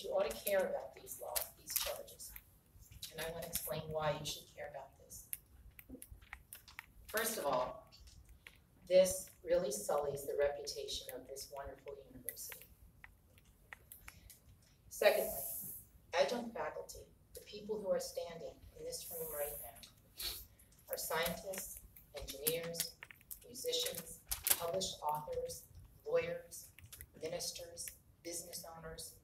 you ought to care about these laws, these charges. And I want to explain why you should care about this. First of all, this really sullies the reputation of this wonderful university. Secondly, adjunct faculty, the people who are standing in this room right now, are scientists, engineers, musicians, published authors, lawyers, ministers, business owners.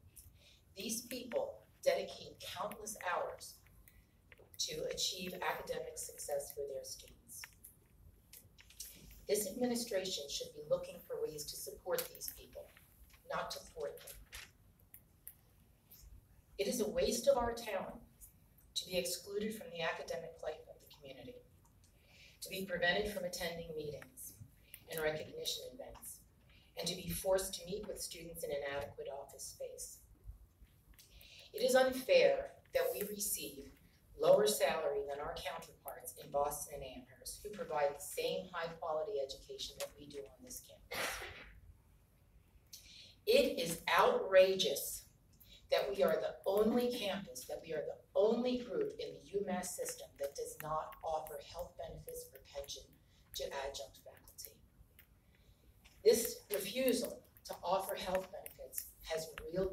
These people dedicate countless hours to achieve academic success for their students. This administration should be looking for ways to support these people, not to thwart them. It is a waste of our talent to be excluded from the academic life of the community, to be prevented from attending meetings and recognition events, and to be forced to meet with students in inadequate office space. It is unfair that we receive lower salary than our counterparts in Boston and Amherst, who provide the same high-quality education that we do on this campus. It is outrageous that we are the only campus, that we are the only group in the UMass system that does not offer health benefits or pension to adjunct faculty. This refusal to offer health benefits has real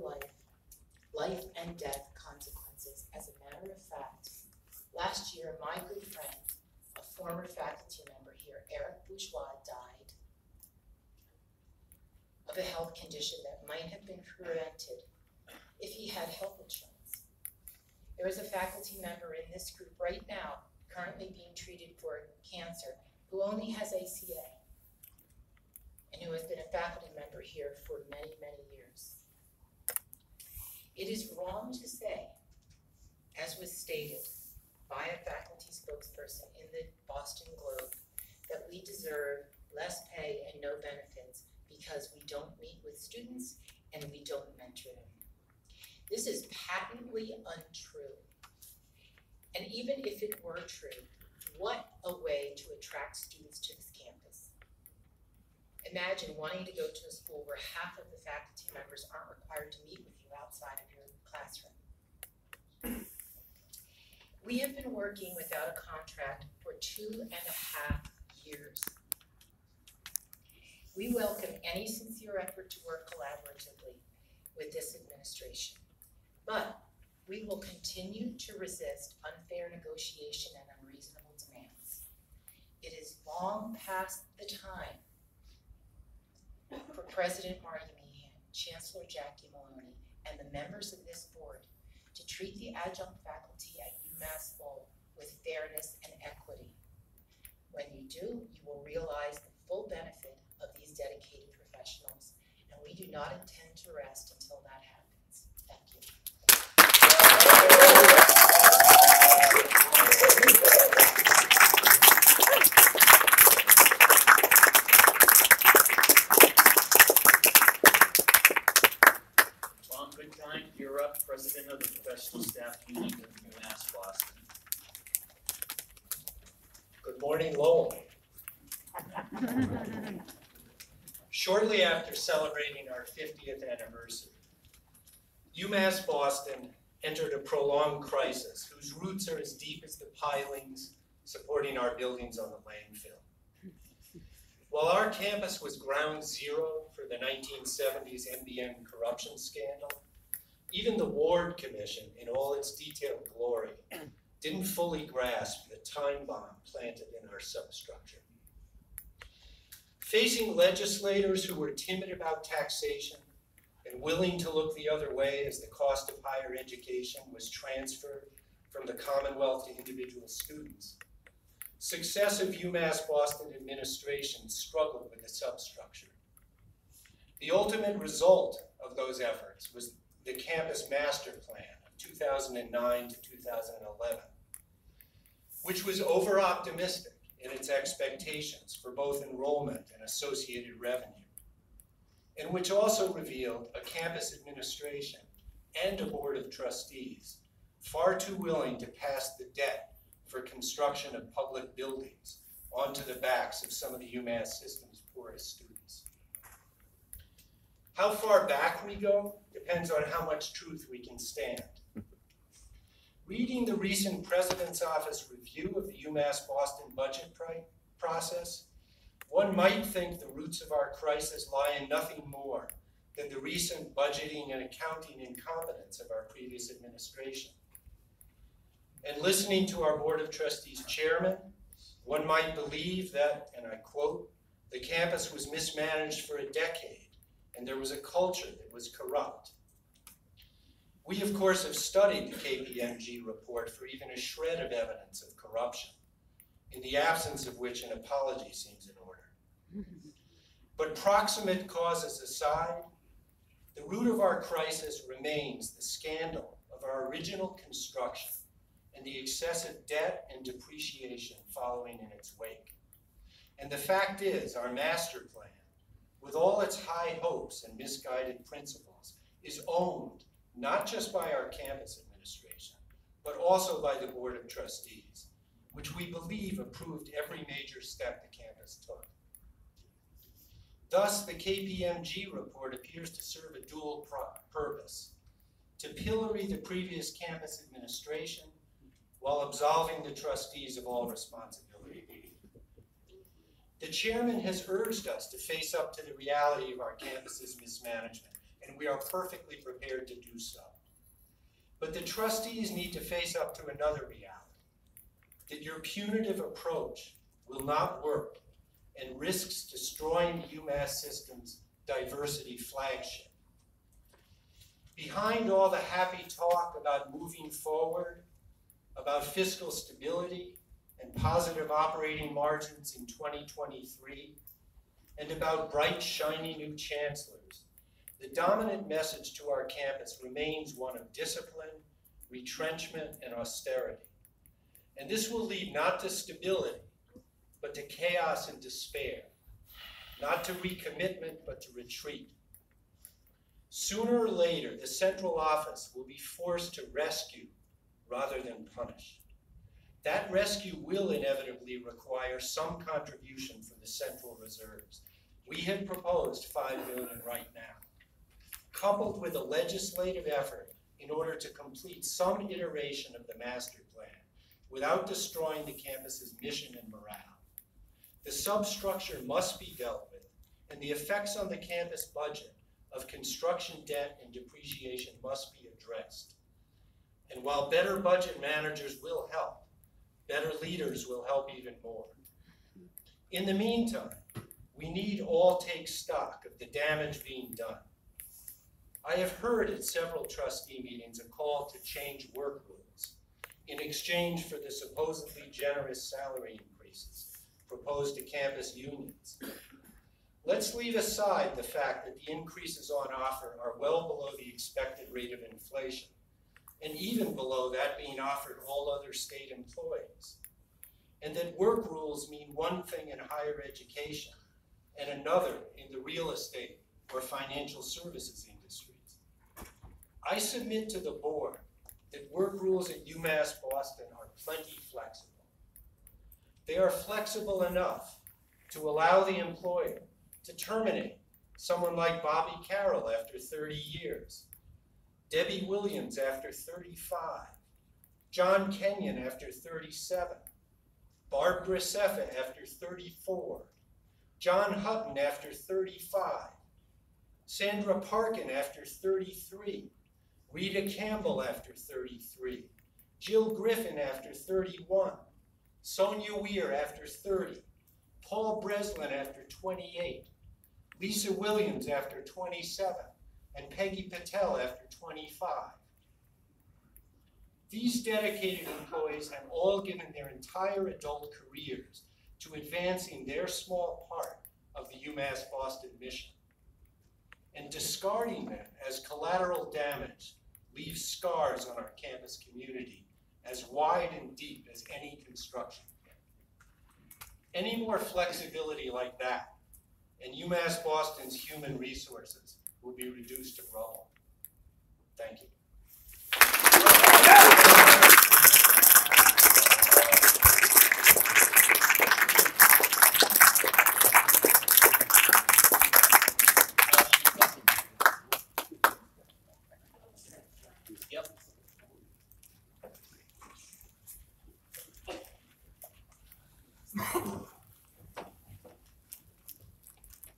life and death consequences. As a matter of fact, last year, my good friend, a former faculty member here, Eric Bourgeois, died of a health condition that might have been prevented if he had health insurance. There is a faculty member in this group right now, currently being treated for cancer, who only has ACA, and who has been a faculty member here for many, many years. It is wrong to say, as was stated by a faculty spokesperson in the Boston Globe, that we deserve less pay and no benefits because we don't meet with students and we don't mentor them. This is patently untrue. And even if it were true, what a way to attract students to this campus. Imagine wanting to go to a school where half of the faculty members aren't required to meet with you outside of your classroom. We have been working without a contract for 2.5 years. We welcome any sincere effort to work collaboratively with this administration, but we will continue to resist unfair negotiation and unreasonable demands. It is long past the time for President Marty Meehan, Chancellor Jackie Maloney, and the members of this board to treat the adjunct faculty at UMass Lowell with fairness and equity. When you do, you will realize the full benefit of these dedicated professionals, and we do not intend to rest until that happens. Thank you. Tom Goodkind, you're up, President of the Professional Staff Union of UMass Boston. Good morning, Lowell. Shortly after celebrating our 50th anniversary, UMass Boston entered a prolonged crisis whose roots are as deep as the pilings supporting our buildings on the landfill. While our campus was ground zero for the 1970s NBN corruption scandal, even the Ward Commission, in all its detailed glory, didn't fully grasp the time bomb planted in our substructure. Facing legislators who were timid about taxation and willing to look the other way as the cost of higher education was transferred from the Commonwealth to individual students, successive UMass Boston administrations struggled with the substructure. The ultimate result of those efforts was the campus master plan of 2009 to 2011, which was over-optimistic in its expectations for both enrollment and associated revenue, and which also revealed a campus administration and a board of trustees far too willing to pass the debt for construction of public buildings onto the backs of some of the UMass system's poorest students. How far back we go depends on how much truth we can stand. Reading the recent President's Office review of the UMass Boston budget process, one might think the roots of our crisis lie in nothing more than the recent budgeting and accounting incompetence of our previous administration. And listening to our Board of Trustees chairman, one might believe that, and I quote, the campus was mismanaged for a decade and there was a culture that was corrupt. We, of course, have studied the KPMG report for even a shred of evidence of corruption, in the absence of which an apology seems in order. But proximate causes aside, the root of our crisis remains the scandal of our original construction and the excessive debt and depreciation following in its wake. And the fact is, our master plan, with all its high hopes and misguided principles, is owned not just by our campus administration, but also by the Board of Trustees, which we believe approved every major step the campus took. Thus, the KPMG report appears to serve a dual purpose: to pillory the previous campus administration while absolving the trustees of all responsibility. The chairman has urged us to face up to the reality of our campus's mismanagement, and we are perfectly prepared to do so. But the trustees need to face up to another reality: that your punitive approach will not work and risks destroying the UMass system's diversity flagship. Behind all the happy talk about moving forward, about fiscal stability and positive operating margins in 2023, and about bright, shiny new chancellors, the dominant message to our campus remains one of discipline, retrenchment, and austerity. And this will lead not to stability, but to chaos and despair, not to recommitment, but to retreat. Sooner or later, the central office will be forced to rescue rather than punish. That rescue will inevitably require some contribution from the central reserves. We have proposed $5 billion right now, coupled with a legislative effort in order to complete some iteration of the master plan without destroying the campus's mission and morale. The substructure must be dealt with, and the effects on the campus budget of construction debt and depreciation must be addressed. And while better budget managers will help, better leaders will help even more. In the meantime, we need all take stock of the damage being done. I have heard at several trustee meetings a call to change work rules in exchange for the supposedly generous salary increases proposed to campus unions. Let's leave aside the fact that the increases on offer are well below the expected rate of inflation, and even below that being offered all other state employees, and that work rules mean one thing in higher education and another in the real estate or financial services industries. I submit to the board that work rules at UMass Boston are plenty flexible. They are flexible enough to allow the employer to terminate someone like Bobby Carroll after 30 years, Debbie Williams after 35, John Kenyon after 37, Barb Graceffa after 34, John Hutton after 35, Sandra Parkin after 33, Rita Campbell after 33, Jill Griffin after 31, Sonia Weir after 30, Paul Breslin after 28, Lisa Williams after 27, and Peggy Patel after 25. These dedicated employees have all given their entire adult careers to advancing their small part of the UMass Boston mission. And discarding them as collateral damage leaves scars on our campus community as wide and deep as any construction can. Any more flexibility like that, and UMass Boston's human resources will be reduced to rubble. Thank you. Yep.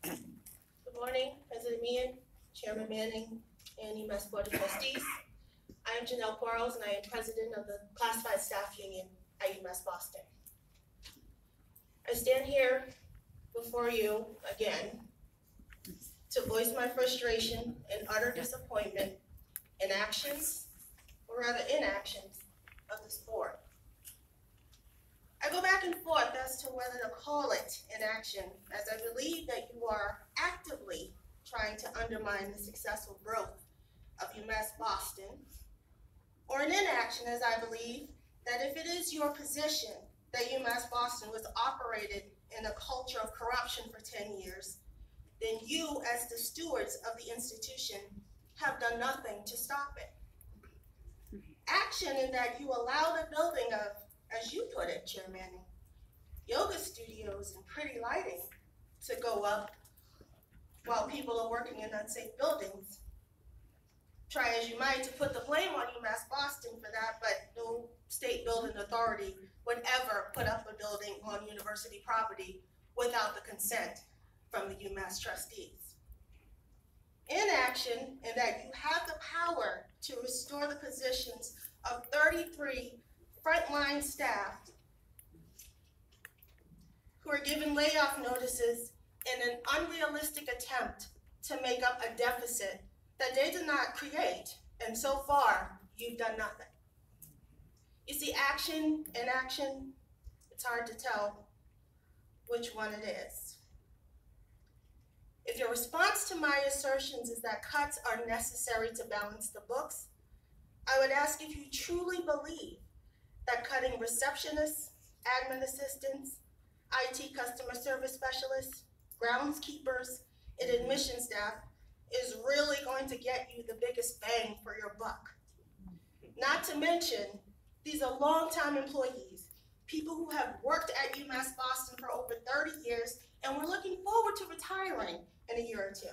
Good morning, President Meehan, Chairman Manning, and UMass Board of Trustees. I am Janelle Quarles, and I am President of the Classified Staff Union at UMass Boston. I stand here before you again to voice my frustration and utter disappointment in actions, or rather inactions, of this board. I go back and forth as to whether to call it inaction, as I believe that you are actively trying to undermine the successful growth of UMass Boston, or an inaction, as I believe that if it is your position that UMass Boston was operated in a culture of corruption for 10 years, then you, as the stewards of the institution, have done nothing to stop it. Action in that you allow the building of, as you put it, Chair Manning, yoga studios and pretty lighting to go up while people are working in unsafe buildings. Try as you might to put the blame on UMass Boston for that, but no state building authority would ever put up a building on university property without the consent from the UMass trustees. Inaction in that you have the power to restore the positions of 33 frontline staff who are given layoff notices in an unrealistic attempt to make up a deficit that they did not create, and so far, you've done nothing. You see, action and inaction, it's hard to tell which one it is. If your response to my assertions is that cuts are necessary to balance the books, I would ask if you truly believe that cutting receptionists, admin assistants, IT customer service specialists, groundskeepers, and admission staff is really going to get you the biggest bang for your buck. Not to mention, these are longtime employees, people who have worked at UMass Boston for over 30 years, and we're looking forward to retiring in a year or two.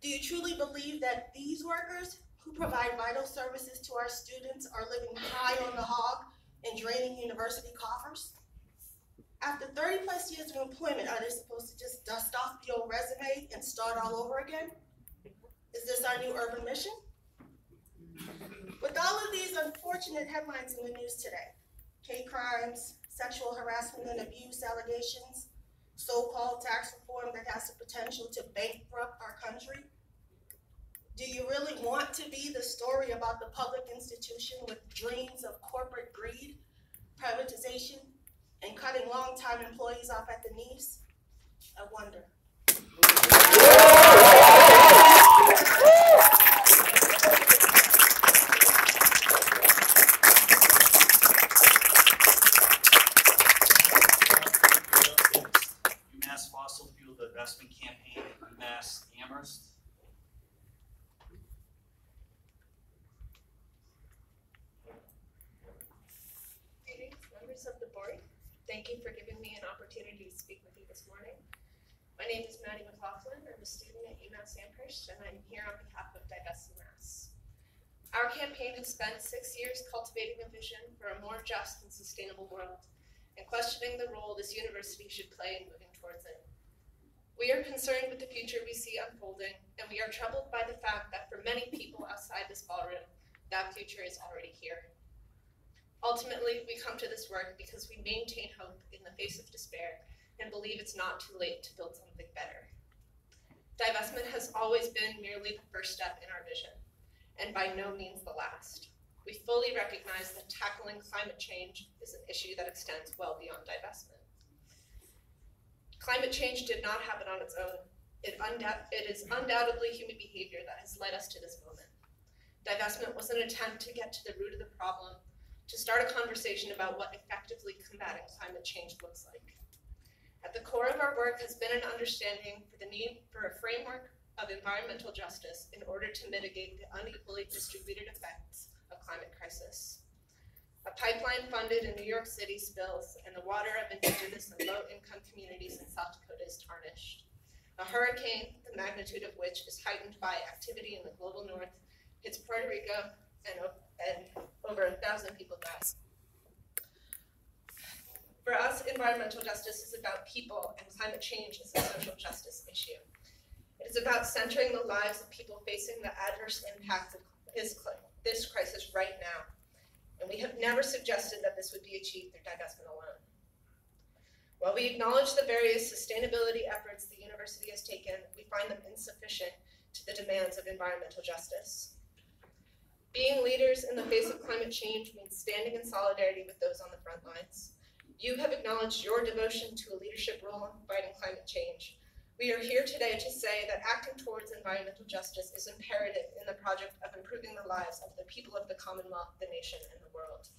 Do you truly believe that these workers who provide vital services to our students are living high on the hog and draining university coffers? After 30 plus years of employment, are they supposed to just dust off the old resume and start all over again? Is this our new urban mission? With all of these unfortunate headlines in the news today, hate crimes, sexual harassment and abuse allegations, so-called tax reform that has the potential to bankrupt our country, do you really want to be the story about the public institution with dreams of corporate greed, privatization, and cutting longtime employees off at the knees? I wonder. UMass Fossil Fuel Divestment Campaign at UMass Amherst. Members of the board, thank you for giving me an opportunity to speak with you this morning. My name is Maddie McLaughlin. I'm a student at UMass Amherst, and I'm here on behalf of Divest UMass. Our campaign has spent 6 years cultivating a vision for a more just and sustainable world, and questioning the role this university should play in moving towards it. We are concerned with the future we see unfolding, and we are troubled by the fact that for many people outside this ballroom, that future is already here. Ultimately, we come to this work because we maintain hope in the face of despair and believe it's not too late to build something better. Divestment has always been merely the first step in our vision, and by no means the last. We fully recognize that tackling climate change is an issue that extends well beyond divestment. Climate change did not happen on its own. It is undoubtedly human behavior that has led us to this moment. Divestment was an attempt to get to the root of the problem, to start a conversation about what effectively combating climate change looks like. At the core of our work has been an understanding for the need for a framework of environmental justice in order to mitigate the unequally distributed effects of climate crisis. A pipeline funded in New York City spills, and the water of indigenous and low-income communities in South Dakota is tarnished. A hurricane, the magnitude of which is heightened by activity in the global north, hits Puerto Puerto Rico, and over 1,000 people died. For us, environmental justice is about people, and climate change is a social justice issue. It is about centering the lives of people facing the adverse impacts of this crisis right now. And we have never suggested that this would be achieved through divestment alone. While we acknowledge the various sustainability efforts the university has taken, we find them insufficient to the demands of environmental justice. Being leaders in the face of climate change means standing in solidarity with those on the front lines. You have acknowledged your devotion to a leadership role in fighting climate change. We are here today to say that acting towards environmental justice is imperative in the project of improving the lives of the people of the Commonwealth, the nation, and the world.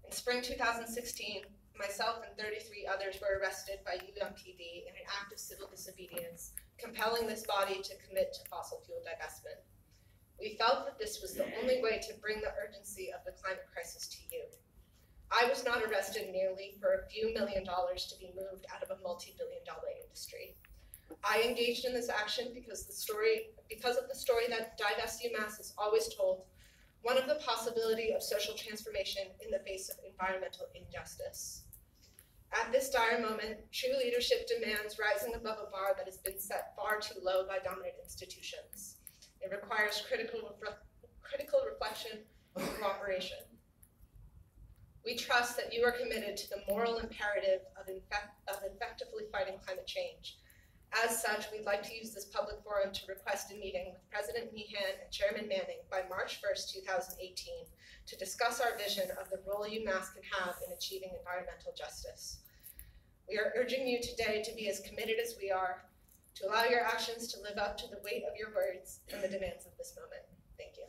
In spring 2016, myself and 33 others were arrested by UMPD in an act of civil disobedience, compelling this body to commit to fossil fuel divestment. We felt that this was the only way to bring the urgency of the climate crisis to you. I was not arrested merely for a few $1 million to be moved out of a multi-billion-dollar industry. I engaged in this action because of the story that Divest UMass has always told, one of the possibility of social transformation in the face of environmental injustice. At this dire moment, true leadership demands rising above a bar that has been set far too low by dominant institutions. It requires critical reflection and cooperation. We trust that you are committed to the moral imperative of effectively fighting climate change. As such, we'd like to use this public forum to request a meeting with President Meehan and Chairman Manning by March 1st, 2018, to discuss our vision of the role UMass can have in achieving environmental justice. We are urging you today to be as committed as we are, to allow your actions to live up to the weight of your words and the demands of this moment. Thank you.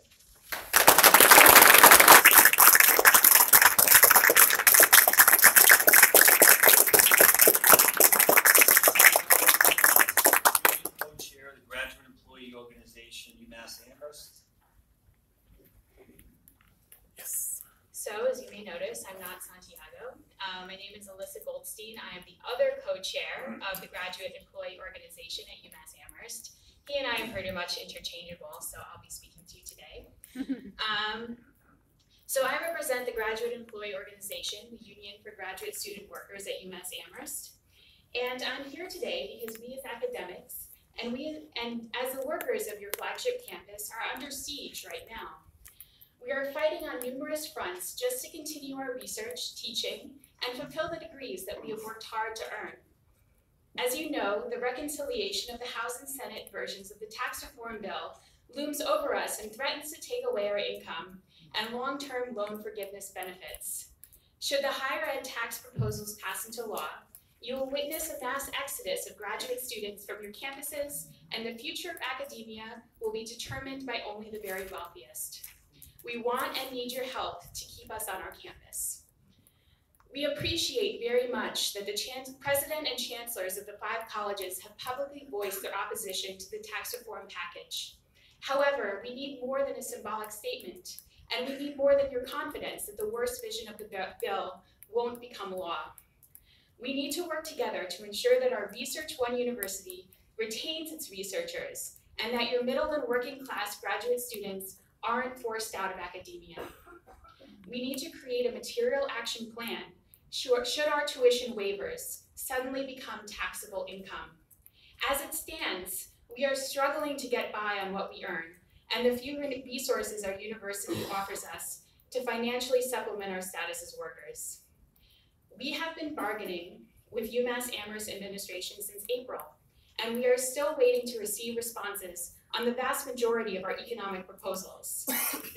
Co-chair of the Graduate Employee Organization, UMass Amherst. Yes. So, as you may notice, I'm not Santiago. My name is Alyssa Goldstein. I am the other co-chair of the Graduate Employee Organization at UMass Amherst. He and I are pretty much interchangeable, so I'll be speaking to you today. So I represent the Graduate Employee Organization, the Union for Graduate Student Workers at UMass Amherst. And I'm here today because we as academics and as the workers of your flagship campus are under siege right now. We are fighting on numerous fronts just to continue our research, teaching, and fulfill the degrees that we have worked hard to earn. As you know, the reconciliation of the House and Senate versions of the tax reform bill looms over us and threatens to take away our income and long-term loan forgiveness benefits. Should the higher ed tax proposals pass into law, you will witness a mass exodus of graduate students from your campuses, and the future of academia will be determined by only the very wealthiest. We want and need your help to keep us on our campus. We appreciate very much that the President and Chancellors of the 5 colleges have publicly voiced their opposition to the tax reform package. However, we need more than a symbolic statement, and we need more than your confidence that the worst vision of the bill won't become law. We need to work together to ensure that our Research One University retains its researchers, and that your middle and working class graduate students aren't forced out of academia. We need to create a material action plan should our tuition waivers suddenly become taxable income. As it stands, we are struggling to get by on what we earn, and the few resources our university offers us to financially supplement our status as workers. We have been bargaining with UMass Amherst administration since April, and we are still waiting to receive responses on the vast majority of our economic proposals.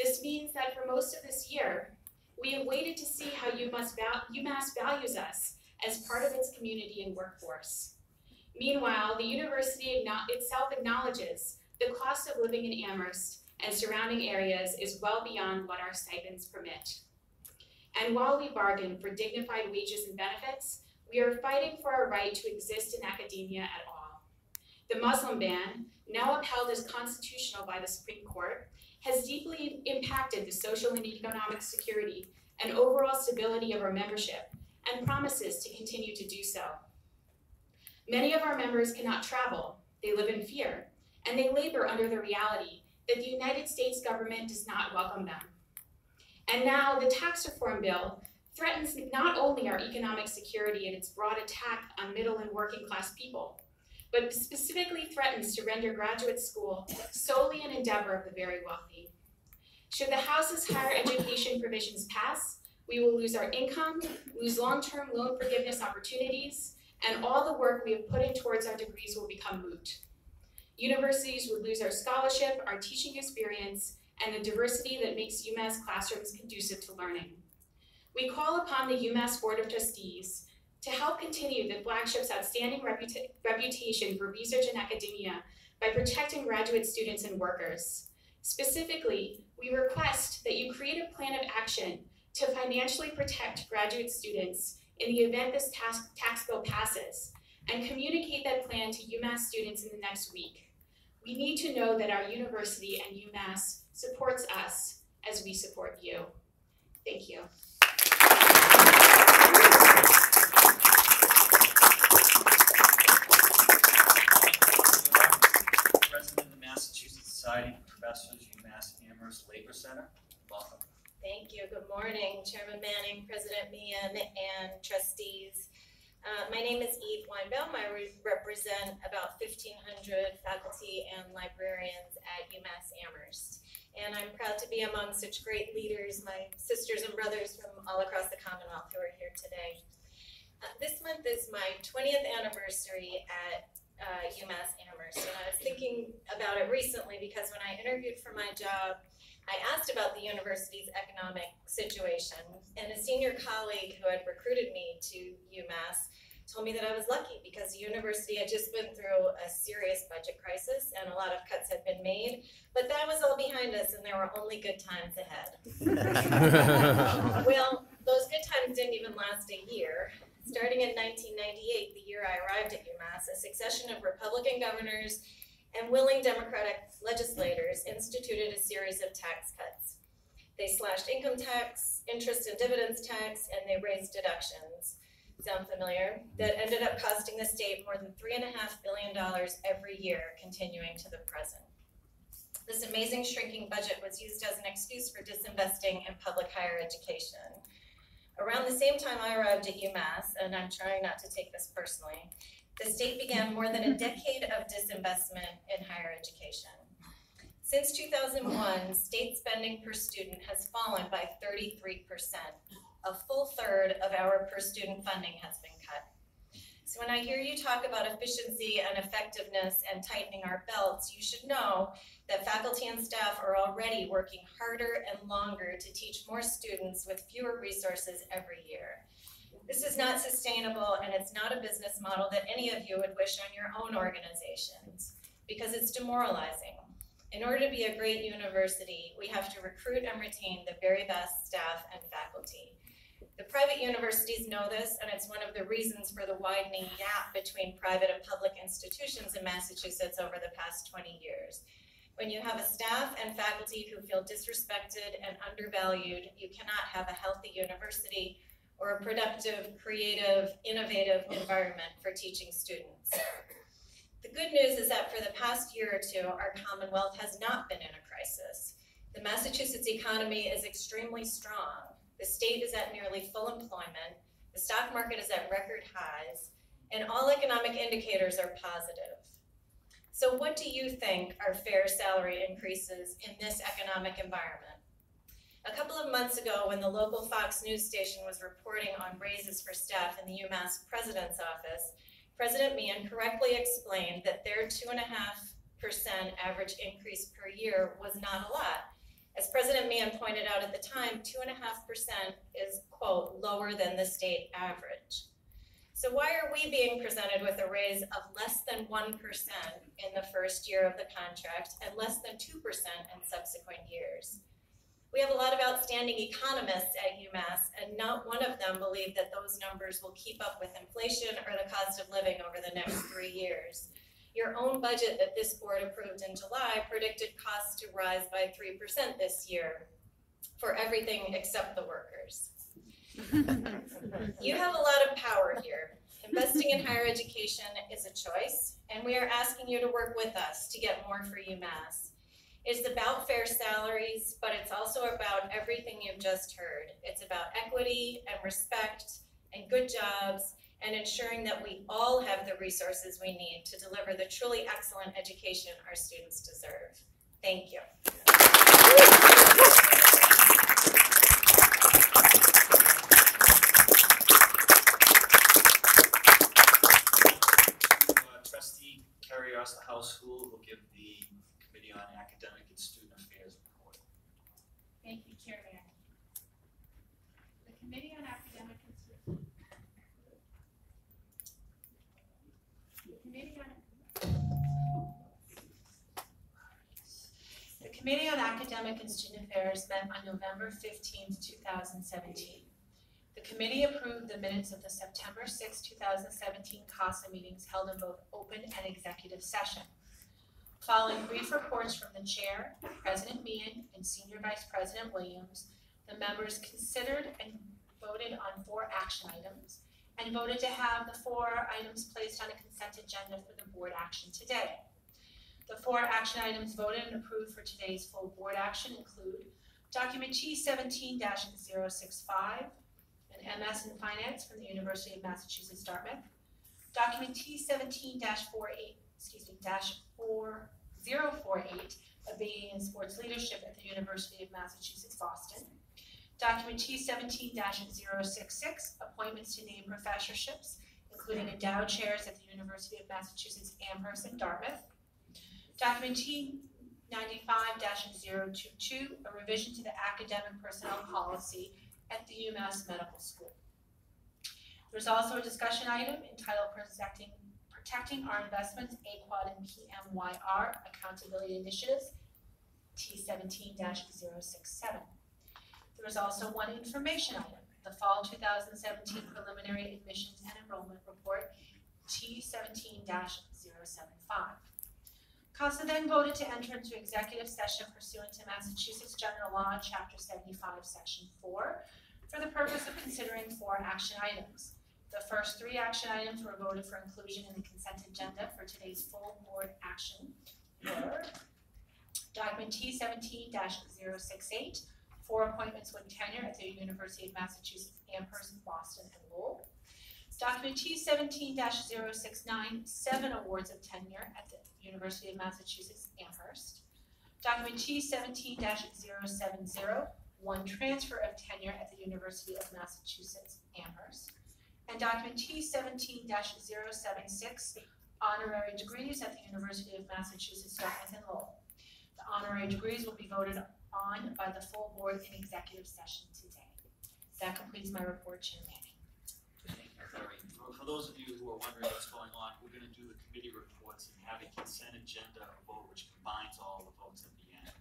This means that for most of this year, we have waited to see how UMass values us as part of its community and workforce. Meanwhile, the university itself acknowledges the cost of living in Amherst and surrounding areas is well beyond what our stipends permit. And while we bargain for dignified wages and benefits, we are fighting for our right to exist in academia at all. The Muslim ban, now upheld as constitutional by the Supreme Court, has deeply impacted the social and economic security and overall stability of our membership, and promises to continue to do so. Many of our members cannot travel, they live in fear, and they labor under the reality that the United States government does not welcome them. And now the tax reform bill threatens not only our economic security and its broad attack on middle and working class people, but specifically threatens to render graduate school solely an endeavor of the very wealthy. Should the House's higher education provisions pass, we will lose our income, lose long-term loan forgiveness opportunities, and all the work we have put in towards our degrees will become moot. Universities would lose our scholarship, our teaching experience, and the diversity that makes UMass classrooms conducive to learning. We call upon the UMass Board of Trustees to help continue the flagship's outstanding reputation for research and academia by protecting graduate students and workers. Specifically, we request that you create a plan of action to financially protect graduate students in the event this tax bill passes, and communicate that plan to UMass students in the next week. We need to know that our university and UMass supports us as we support you. Thank you. President of the Massachusetts Society of Professors, UMass Amherst Labor Center. Welcome. Thank you. Good morning, Chairman Manning, President Meehan, and trustees. My name is Eve Weinbaum. I represent about 1,500 faculty and librarians at UMass Amherst. And I'm proud to be among such great leaders, my sisters and brothers from all across the Commonwealth who are here today. This month is my 20th anniversary at UMass Amherst, and I was thinking about it recently because when I interviewed for my job, I asked about the university's economic situation, and a senior colleague who had recruited me to UMass told me that I was lucky because the university had just been through a serious budget crisis and a lot of cuts had been made, but that was all behind us and there were only good times ahead. Well, those good times didn't even last a year. Starting in 1998, the year I arrived at UMass, a succession of Republican governors and willing Democratic legislators instituted a series of tax cuts. They slashed income tax, interest and dividends tax, and they raised deductions. Sound familiar? That ended up costing the state more than $3.5 billion every year, continuing to the present. This amazing shrinking budget was used as an excuse for disinvesting in public higher education. Around the same time I arrived at UMass, and I'm trying not to take this personally, the state began more than a decade of disinvestment in higher education. Since 2001, state spending per student has fallen by 33%. A full third of our per student funding has been cut. So when I hear you talk about efficiency and effectiveness and tightening our belts, you should know that faculty and staff are already working harder and longer to teach more students with fewer resources every year. This is not sustainable, and it's not a business model that any of you would wish on your own organizations, because it's demoralizing. In order to be a great university, we have to recruit and retain the very best staff and faculty. The private universities know this, and it's one of the reasons for the widening gap between private and public institutions in Massachusetts over the past 20 years. When you have a staff and faculty who feel disrespected and undervalued, you cannot have a healthy university or a productive, creative, innovative environment for teaching students. The good news is that for the past year or two, our Commonwealth has not been in a crisis. The Massachusetts economy is extremely strong. The state is at nearly full employment. The stock market is at record highs, and all economic indicators are positive. So what do you think are fair salary increases in this economic environment? A couple of months ago, when the local Fox News station was reporting on raises for staff in the UMass President's office, President Meehan correctly explained that their 2.5% average increase per year was not a lot. As President Meehan pointed out at the time, 2.5% is, quote, lower than the state average. So why are we being presented with a raise of less than 1% in the first year of the contract and less than 2% in subsequent years? We have a lot of outstanding economists at UMass, and not one of them believe that those numbers will keep up with inflation or the cost of living over the next 3 years. Your own budget that this board approved in July predicted costs to rise by 3% this year for everything except the workers. You have a lot of power here. Investing in higher education is a choice, and we are asking you to work with us to get more for UMass. It's about fair salaries, but it's also about everything you've just heard. It's about equity and respect and good jobs and ensuring that we all have the resources we need to deliver the truly excellent education our students deserve. Thank you. Trustee Carrie Osterhaus, who will give the Committee on Academic and Student Affairs report. Thank you, Chairman. The Committee on Academic and Student The Committee on Academic and Student Affairs met on November 15th, 2017. The committee approved the minutes of the September 6, 2017 CASA meetings held in both open and executive session. Following brief reports from the Chair, President Meehan, and Senior Vice President Williams, the members considered and voted on 4 action items and voted to have the 4 items placed on a consent agenda for the board action today. The 4 action items voted and approved for today's full board action include document T17-065, an MS in Finance from the University of Massachusetts Dartmouth, document T17-408, a BA in Sports Leadership at the University of Massachusetts Boston, document T17-066, appointments to named professorships, including endowed chairs at the University of Massachusetts Amherst and Dartmouth, document T95-022, a revision to the academic personnel policy at the UMass Medical School. There's also a discussion item entitled Protecting Our Investments, AQUAD and PMYR Accountability Initiatives, T17-067. There is also one information item, the Fall 2017 Preliminary Admissions and Enrollment Report, T17-075. CASA then voted to enter into executive session pursuant to Massachusetts General Law, Chapter 75, Section 4, for the purpose of considering 4 action items. The first 3 action items were voted for inclusion in the consent agenda for today's full board action were document T17-068, 4 appointments with tenure at the University of Massachusetts Amherst, Boston, and Lowell. Document T17-069, 7 awards of tenure at the University of Massachusetts Amherst. Document T17-070, 1 transfer of tenure at the University of Massachusetts Amherst. And document T17-076, honorary degrees at the University of Massachusetts Dartmouth and Lowell. The honorary degrees will be voted on by the full board in executive session today. That completes my report, Chair Manning. For those of you who are wondering what's going on, we're going to do the committee reports and have a consent agenda vote which combines all the votes at the end.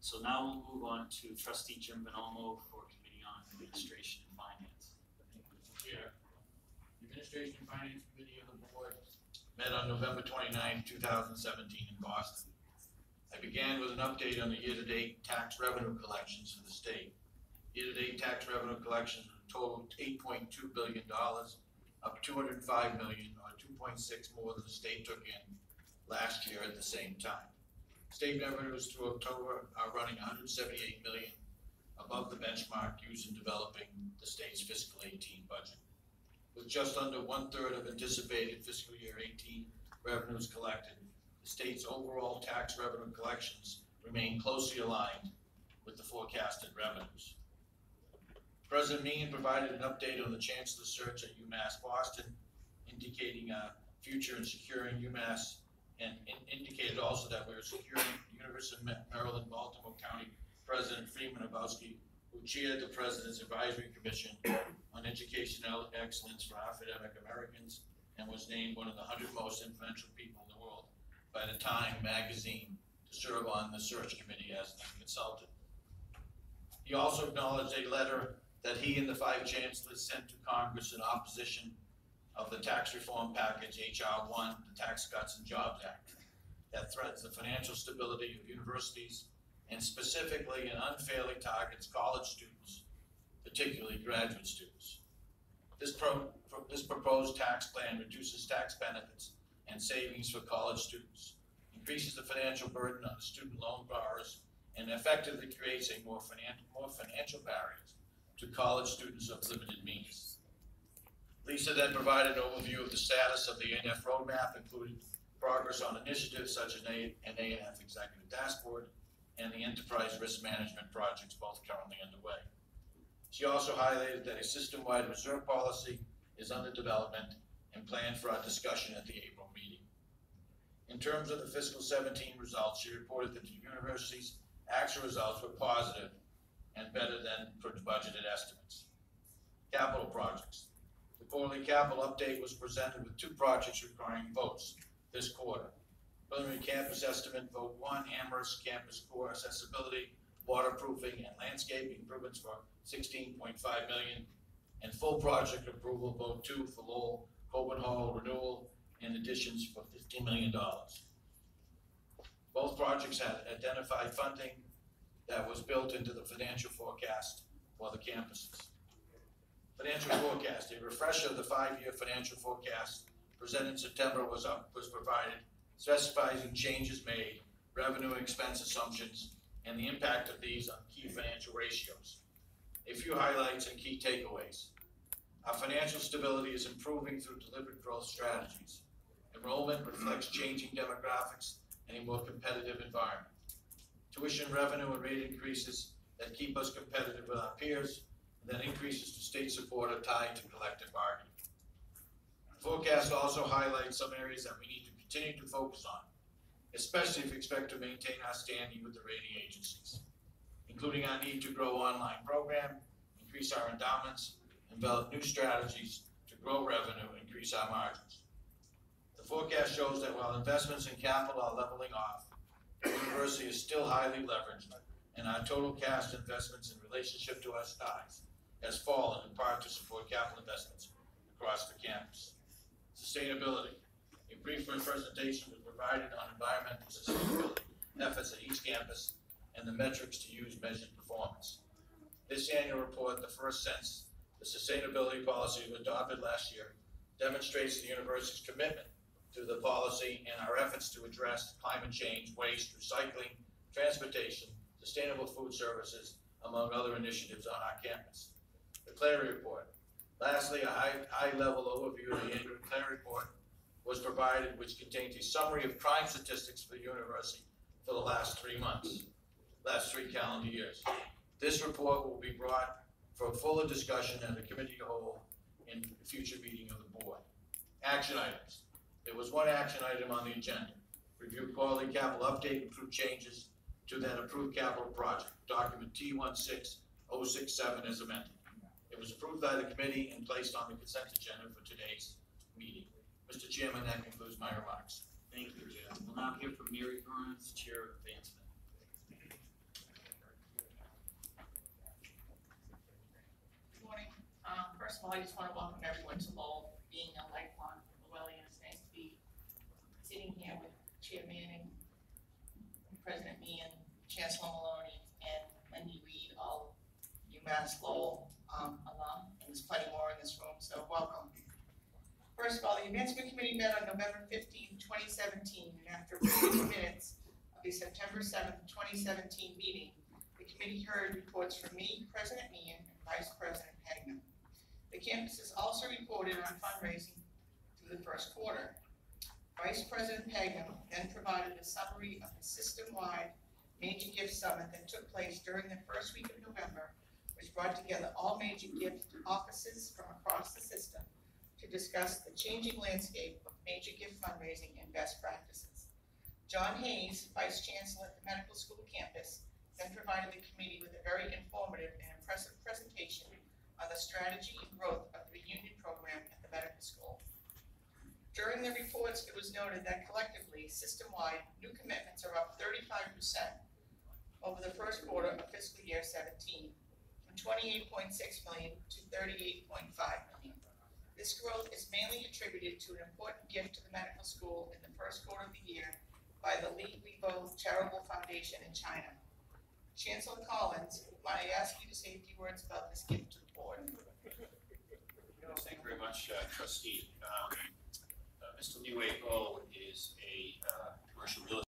So now we'll move on to Trustee Jim Bonomo for Committee on Administration and Finance. Thank you, Mr. Chair. The Administration and Finance Committee of the Board met on November 29, 2017 in Boston. I began with an update on the year-to-date tax revenue collections for the state. Year-to-date tax revenue collections totaled $8.2 billion, up $205 million, or 2.6 more than the state took in last year at the same time. State revenues through October are running $178 million above the benchmark used in developing the state's fiscal 18 budget. With just under 1/3 of anticipated fiscal year 18 revenues collected, the state's overall tax revenue collections remain closely aligned with the forecasted revenues. President Meehan provided an update on the Chancellor's search at UMass Boston, indicating a future in securing UMass, and indicated also that we were securing University of Maryland, Baltimore County President Freeman Abowski, who chaired the President's Advisory Commission on Educational Excellence for Academic Americans and was named one of the 100 most influential people in the world by the Time magazine to serve on the search committee as a consultant. He also acknowledged a letter that he and the 5 chancellors sent to Congress in opposition of the tax reform package, H.R. 1, the Tax Cuts and Jobs Act, that threatens the financial stability of universities and specifically and unfairly targets college students, particularly graduate students. This proposed tax plan reduces tax benefits and savings for college students, increases the financial burden on the student loan borrowers, and effectively creates a more financial barriers to college students of limited means. Lisa then provided an overview of the status of the ANF roadmap, including progress on initiatives such as an ANF executive dashboard and the enterprise risk management projects, both currently underway. She also highlighted that a system-wide reserve policy is under development and planned for our discussion at the April meeting. In terms of the fiscal 17 results, she reported that the university's actual results were positive and better than budgeted estimates. Capital projects. The quarterly capital update was presented with 2 projects requiring votes this quarter. Preliminary campus estimate, vote 1, Amherst campus core accessibility, waterproofing, and landscaping improvements for $16.5 million, and full project approval, vote 2 for Lowell Coburn Hall renewal and additions for $15 million. Both projects had identified funding that was built into the financial forecast for the campuses. Financial forecast, a refresher of the 5-year financial forecast presented in September was provided, specifying changes made, revenue and expense assumptions, and the impact of these on key financial ratios. A few highlights and key takeaways. Our financial stability is improving through deliberate growth strategies. Enrollment reflects changing demographics and a more competitive environment. Tuition revenue and rate increases that keep us competitive with our peers, and that increases to state support are tied to collective bargaining. The forecast also highlights some areas that we need to continue to focus on, especially if we expect to maintain our standing with the rating agencies, including our need to grow online program, increase our endowments, and develop new strategies to grow revenue and increase our margins. The forecast shows that while investments in capital are leveling off, the university is still highly leveraged, and our total cash investments in relationship to our size has fallen in part to support capital investments across the campus. Sustainability. A brief presentation was provided on environmental sustainability efforts at each campus and the metrics to use measured performance. This annual report, the first since the sustainability policy was adopted last year, demonstrates the university's commitment to the policy and our efforts to address climate change, waste, recycling, transportation, sustainable food services, among other initiatives on our campus. The Clary Report. Lastly, a high-level overview of the annual Clary Report was provided, which contains a summary of crime statistics for the university for the last 3 calendar years. This report will be brought for a fuller discussion at a committee of the whole in a future meeting of the board. Action items. There was one action item on the agenda. Review quarterly capital update, approve changes to that approved capital project, document T16067 as amended. It was approved by the committee and placed on the consent agenda for today's meeting. Mr. Chairman, that concludes my remarks. Thank you, Jim. We'll now hear from Mary Burns, Chair of Advancement. Good morning. First of all, I just want to welcome everyone to Lowell. Being a lifelong Llewellyn, it's nice to be sitting here with Chair Manning, President Meehan, Chancellor Maloney, and Wendy Reed, all UMass Lowell alum, and there's plenty more in this room, so welcome. First of all, the Advancement Committee met on November 15, 2017, and after reviewing the minutes of the September 7, 2017 meeting, the committee heard reports from me, President Meehan, and Vice President Hagman. The campuses also reported on fundraising through the first quarter. Vice President Hagman then provided a summary of the system-wide major gift summit that took place during the first week of November, which brought together all major gift offices from across the system to discuss the changing landscape of major gift fundraising and best practices. John Hayes, Vice Chancellor at the Medical School campus, then provided the committee with a very informative and impressive presentation on the strategy and growth of the reunion program at the medical school. During the reports, it was noted that collectively, system-wide, new commitments are up 35% over the first quarter of fiscal year 17, from 28.6 million to 38.5 million. This growth is mainly attributed to an important gift to the medical school in the first quarter of the year by the Li Weibo Charitable Foundation in China. Chancellor Collins, might I ask you to say a few words about this gift to the board? Thank you very much, Trustee. Mr. Li Weibo is a commercial real